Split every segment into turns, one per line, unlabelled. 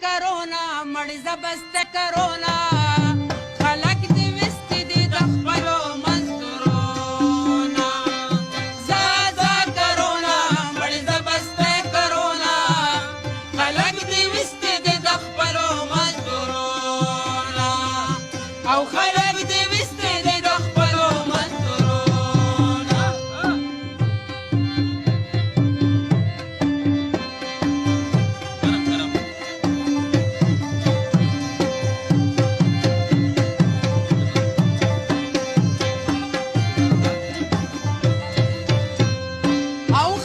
کرونا مړ زبسته کرونا خلک دې وستې دي د خپلو مزدورونا زازا کرونا مړ زبسته کرونا خلک دې وستې دي د خپلو مزدورونا او خلک دې وستې دي د خپلو مزدورونا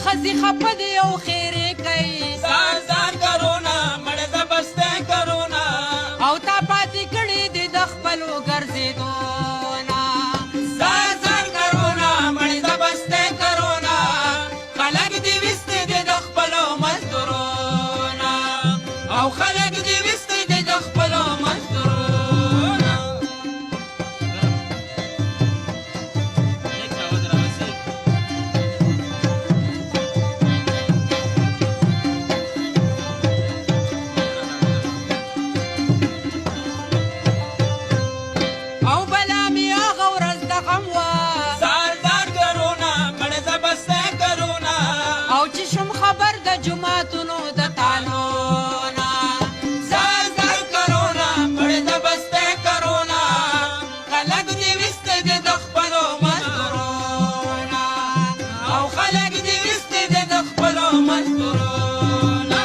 خزي خپه دي او خیرې کوي
ځان ځان کرونا مړ زبسته کرونا
او تا پاتې کړي دي د خپلو ګرځېدو نه
ځان ځان کرونا مړ زبسته کرونا خلک دې وستې دي د خپلو مزدورونا او خلک دې وستې دي د خپلو مزدورونا
او بلا مې هغه ورځ د غم وه
ځان ځان کرونا مړ زبسته کرونا
او چې شوم خبر د جوماتونو د تالو نه
ځان ځان کرونا مړ زبسته کرونا خلک دې وستې دي د خپلو مزدورونا او خلک دې وستې دي د خپلو مزدورونا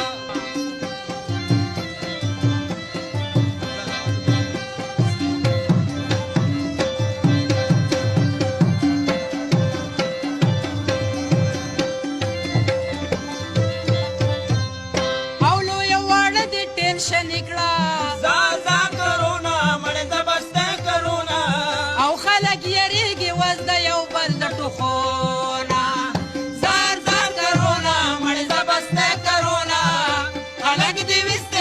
او لویه واړه دې ټینشن یې کړه
ځان ځان کرونا مړ زبسته کرونا
او خلک یریږي وز د یو بل د ټوخو نه
ځان ځان کرونا مړ زبسته کرونا خلک دې وستې